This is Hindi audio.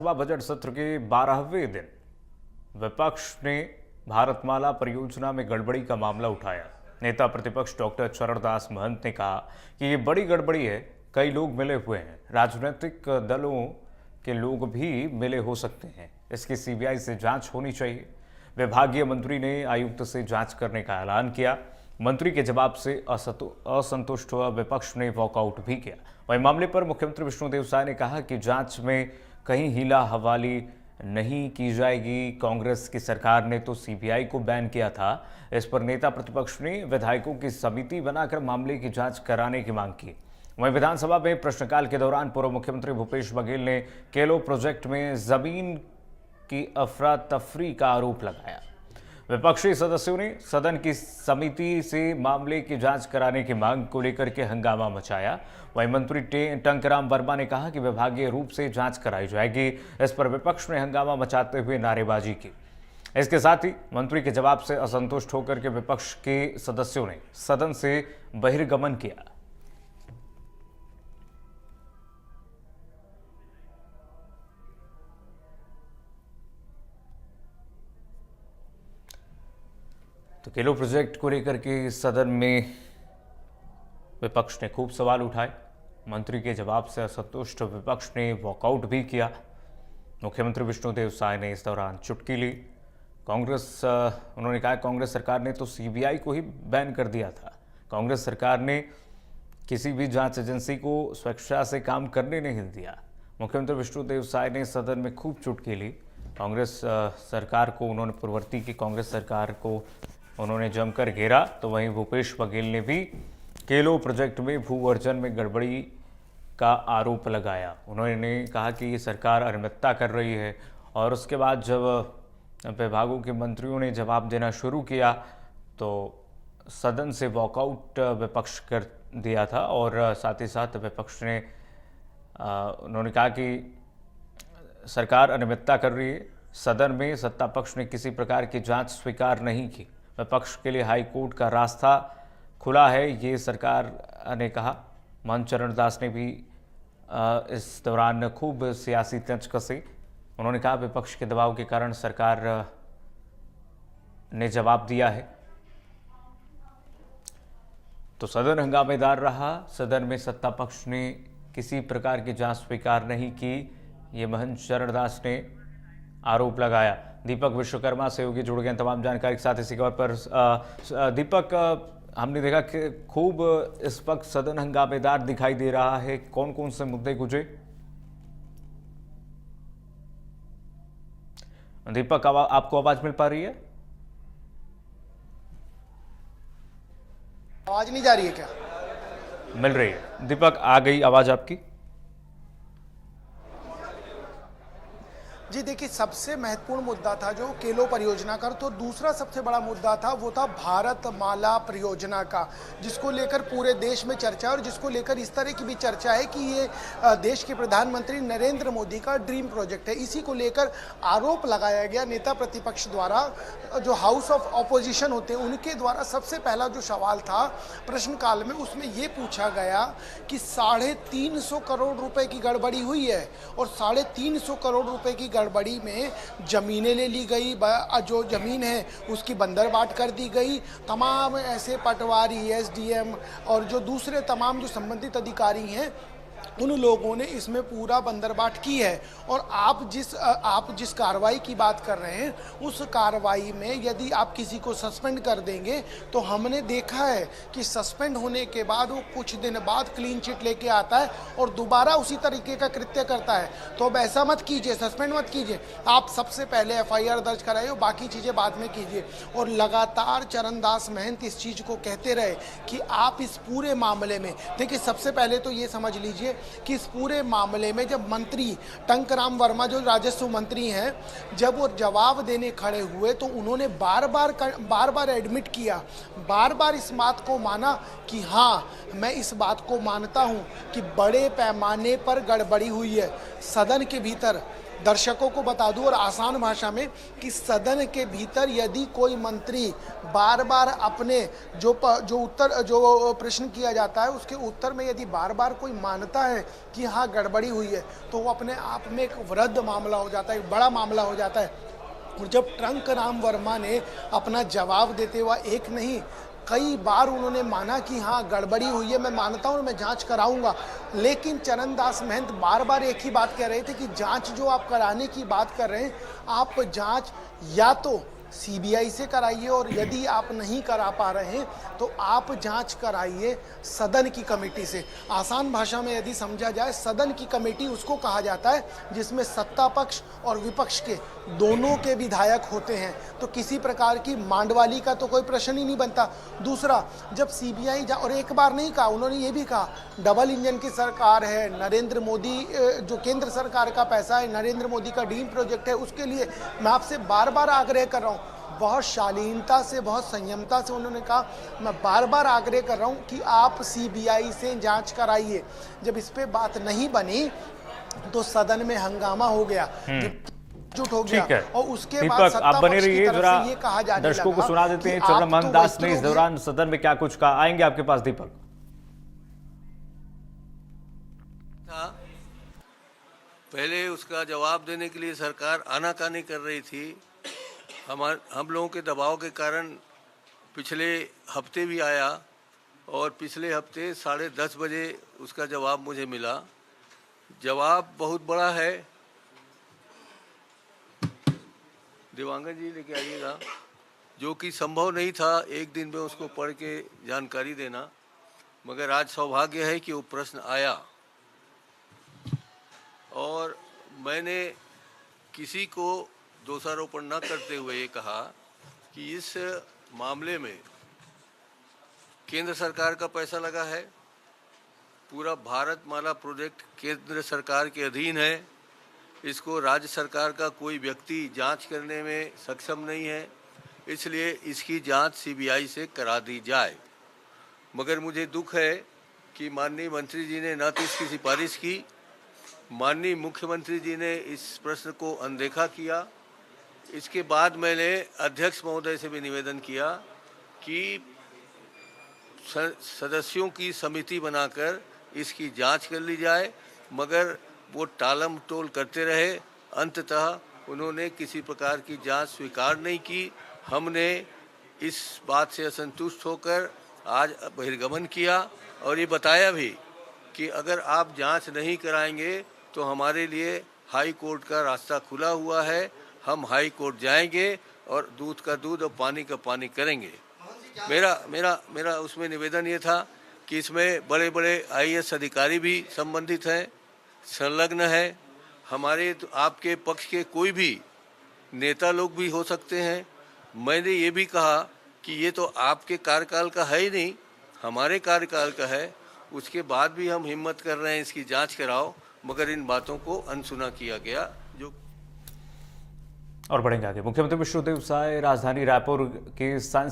लोकसभा बजट सत्र के 12वें दिन विपक्ष ने भारतमाला परियोजना में गड़बड़ी का मामला उठाया। नेता प्रतिपक्ष डॉक्टर चरणदास महंत ने कहा कि ये बड़ी गड़बड़ी है, कई लोग मिले हुए हैं, राजनीतिक दलों के लोग भी मिले हो सकते हैं, इसकी सीबीआई से जांच होनी चाहिए। विभागीय मंत्री ने आयुक्त से जांच करने का ऐलान किया। मंत्री के जवाब से असंतुष्ट हुआ विपक्ष ने वॉकआउट भी किया। वहीं मामले पर मुख्यमंत्री विष्णुदेव साय ने कहा कि जांच में कहीं हीला हवाली नहीं की जाएगी। कांग्रेस की सरकार ने तो सीबीआई को बैन किया था। इस पर नेता प्रतिपक्ष ने विधायकों की समिति बनाकर मामले की जांच कराने की मांग की। वहीं विधानसभा में प्रश्नकाल के दौरान पूर्व मुख्यमंत्री भूपेश बघेल ने केलो प्रोजेक्ट में जमीन की अफरा तफरी का आरोप लगाया। विपक्षी सदस्यों ने सदन की समिति से मामले की जांच कराने की मांग को लेकर के हंगामा मचाया। वहीं मंत्री टंकराम वर्मा ने कहा कि विभागीय रूप से जांच कराई जाएगी। इस पर विपक्ष ने हंगामा मचाते हुए नारेबाजी की। इसके साथ ही मंत्री के जवाब से असंतुष्ट होकर के विपक्ष के सदस्यों ने सदन से बहिर्गमन किया। तो केलो प्रोजेक्ट को लेकर के सदन में विपक्ष ने खूब सवाल उठाए। मंत्री के जवाब से असंतुष्ट विपक्ष ने वॉकआउट भी किया। मुख्यमंत्री विष्णुदेव साय ने इस दौरान चुटकी ली। उन्होंने कहा कांग्रेस सरकार ने तो सीबीआई को ही बैन कर दिया था। कांग्रेस सरकार ने किसी भी जांच एजेंसी को स्वेच्छा से काम करने नहीं दिया। मुख्यमंत्री विष्णुदेव साय ने सदन में खूब चुटकी ली। कांग्रेस सरकार को उन्होंने पूर्ववर्ती की कांग्रेस सरकार को उन्होंने जमकर घेरा। तो वहीं भूपेश बघेल ने भी केलो प्रोजेक्ट में भू अर्जन में गड़बड़ी का आरोप लगाया। उन्होंने कहा कि ये सरकार अनियमितता कर रही है। और उसके बाद जब विभागों के मंत्रियों ने जवाब देना शुरू किया तो सदन से वॉकआउट विपक्ष कर दिया था। और साथ ही साथ विपक्ष ने उन्होंने कहा कि सरकार अनियमितता कर रही है। सदन में सत्ता पक्ष ने किसी प्रकार की जांच स्वीकार नहीं की। विपक्ष के लिए हाई कोर्ट का रास्ता खुला है, ये सरकार ने कहा। महंत चरणदास ने भी इस दौरान खूब सियासी तंज कसे। उन्होंने कहा विपक्ष के दबाव के कारण सरकार ने जवाब दिया है। तो सदन हंगामेदार रहा। सदन में सत्ता पक्ष ने किसी प्रकार की जांच स्वीकार नहीं की, ये महंत चरणदास ने आरोप लगाया। दीपक विश्वकर्मा सहयोगी जुड़ गए तमाम जानकारी के साथ इसी खबर पर। दीपक, हमने देखा कि खूब इस वक्त सदन हंगामेदार दिखाई दे रहा है। कौन कौन से मुद्दे गुजे? दीपक, आपको आवाज मिल पा रही है? आवाज नहीं जा रही है क्या? मिल रही है। दीपक, आ गई आवाज आपकी। जी देखिए, सबसे महत्वपूर्ण मुद्दा था जो केलो परियोजना का। तो दूसरा सबसे बड़ा मुद्दा था वो था भारतमाला परियोजना का, जिसको लेकर पूरे देश में चर्चा है और जिसको लेकर इस तरह की भी चर्चा है कि ये देश के प्रधानमंत्री नरेंद्र मोदी का ड्रीम प्रोजेक्ट है। इसी को लेकर आरोप लगाया गया नेता प्रतिपक्ष द्वारा। जो हाउस ऑफ ऑपोजिशन होते हैं उनके द्वारा सबसे पहला जो सवाल था प्रश्नकाल में, उसमें ये पूछा गया कि 350 करोड़ रुपए की गड़बड़ी हुई है और 350 करोड़ रुपए की गड़बड़ी में जमीनें ले ली गई, जो जमीन है उसकी बंदरबाट कर दी गई। तमाम ऐसे पटवारी, एसडीएम और जो दूसरे तमाम जो संबंधित अधिकारी हैं उन लोगों ने इसमें पूरा बंदरबाट की है। और आप जिस कार्रवाई की बात कर रहे हैं उस कार्रवाई में यदि आप किसी को सस्पेंड कर देंगे तो हमने देखा है कि सस्पेंड होने के बाद वो कुछ दिन बाद क्लीन चिट लेके आता है और दोबारा उसी तरीके का कृत्य करता है। तो अब ऐसा मत कीजिए, सस्पेंड मत कीजिए, आप सबसे पहले एफआईआर दर्ज कराइए, बाकी चीज़ें बाद में कीजिए। और लगातार चरणदास महंत इस चीज़ को कहते रहे कि आप इस पूरे मामले में देखिए, सबसे पहले तो ये समझ लीजिए कि इस पूरे मामले में जब मंत्री टंकराम वर्मा जो राजस्व मंत्री हैं, जब वो जवाब देने खड़े हुए तो उन्होंने बार बार एडमिट किया, बार बार इस बात को माना कि हाँ, मैं इस बात को मानता हूँ कि बड़े पैमाने पर गड़बड़ी हुई है। सदन के भीतर दर्शकों को बता दूं और आसान भाषा में कि सदन के भीतर यदि कोई मंत्री बार बार अपने जो प्रश्न किया जाता है उसके उत्तर में यदि बार बार कोई मानता है कि हाँ गड़बड़ी हुई है, तो वो अपने आप में एक वृहद मामला हो जाता है, एक बड़ा मामला हो जाता है। और जब ट्रंक राम वर्मा ने अपना जवाब देते हुए एक नहीं कई बार उन्होंने माना कि हाँ गड़बड़ी हुई है, मैं मानता हूँ, मैं जांच कराऊंगा, लेकिन चरणदास महंत बार बार एक ही बात कह रहे थे कि जांच जो आप कराने की बात कर रहे हैं, आप जांच या तो सीबीआई से कराइए और यदि आप नहीं करा पा रहे हैं तो आप जांच कराइए सदन की कमेटी से। आसान भाषा में यदि समझा जाए, सदन की कमेटी उसको कहा जाता है जिसमें सत्ता पक्ष और विपक्ष के दोनों के विधायक होते हैं, तो किसी प्रकार की मांडवाली का तो कोई प्रश्न ही नहीं बनता। दूसरा, जब सीबीआई और एक बार नहीं कहा, उन्होंने ये भी कहा डबल इंजन की सरकार है, नरेंद्र मोदी जो केंद्र सरकार का पैसा है, नरेंद्र मोदी का ड्रीम प्रोजेक्ट है, उसके लिए मैं आपसे बार बार आग्रह कर रहा हूँ। बहुत शालीनता से, बहुत संयमता से उन्होंने कहा, मैं बार बार आग्रह कर रहा हूँ कि आप सीबीआई से जांच कराइए। जब इस पे बात नहीं बनी तो सदन में हंगामा हो गया, जुट हो गया, और उसके बाद दीपक सत्ता आप बने पक्ष की रहिए, तरफ जरा से ये कहा जाने दर्शकों को लगा सुना देते कि हैं आप चंद्रमोहन तो दास ने इस वस्त्रों दौरान सदन में क्या कुछ कहा। आएंगे आपके पास दीपक। पहले उसका जवाब देने के लिए सरकार आनाकानी कर रही थी। हम लोगों के दबाव के कारण पिछले हफ्ते भी आया और पिछले हफ्ते 10:30 बजे उसका जवाब मुझे मिला। जवाब बहुत बड़ा है, दिवांगन जी लेके आइएगा, जो कि संभव नहीं था एक दिन में उसको पढ़ के जानकारी देना, मगर आज सौभाग्य है कि वो प्रश्न आया और मैंने किसी को दोषारोपण न करते हुए ये कहा कि इस मामले में केंद्र सरकार का पैसा लगा है, पूरा भारतमाला प्रोजेक्ट केंद्र सरकार के अधीन है, इसको राज्य सरकार का कोई व्यक्ति जांच करने में सक्षम नहीं है, इसलिए इसकी जांच सीबीआई से करा दी जाए। मगर मुझे दुख है कि माननीय मंत्री जी ने न तो इसकी सिफारिश की, माननीय मुख्यमंत्री जी ने इस प्रश्न को अनदेखा किया। इसके बाद मैंने अध्यक्ष महोदय से भी निवेदन किया कि सदस्यों की समिति बनाकर इसकी जांच कर ली जाए, मगर वो टालम टोल करते रहे। अंततः उन्होंने किसी प्रकार की जांच स्वीकार नहीं की। हमने इस बात से असंतुष्ट होकर आज बहिर्गमन किया और ये बताया भी कि अगर आप जांच नहीं कराएंगे तो हमारे लिए हाई कोर्ट का रास्ता खुला हुआ है, हम हाई कोर्ट जाएंगे और दूध का दूध और पानी का पानी करेंगे। मेरा उसमें निवेदन ये था कि इसमें बड़े बड़े आईएएस अधिकारी भी संबंधित हैं, संलग्न है, हमारे तो आपके पक्ष के कोई भी नेता लोग भी हो सकते हैं। मैंने ये भी कहा कि ये तो आपके कार्यकाल का है ही नहीं, हमारे कार्यकाल का है, उसके बाद भी हम हिम्मत कर रहे हैं इसकी जांच कराओ, मगर इन बातों को अनसुना किया गया। जो और बढ़ेंगे आगे। मुख्यमंत्री विष्णुदेव साय राजधानी रायपुर के सांसद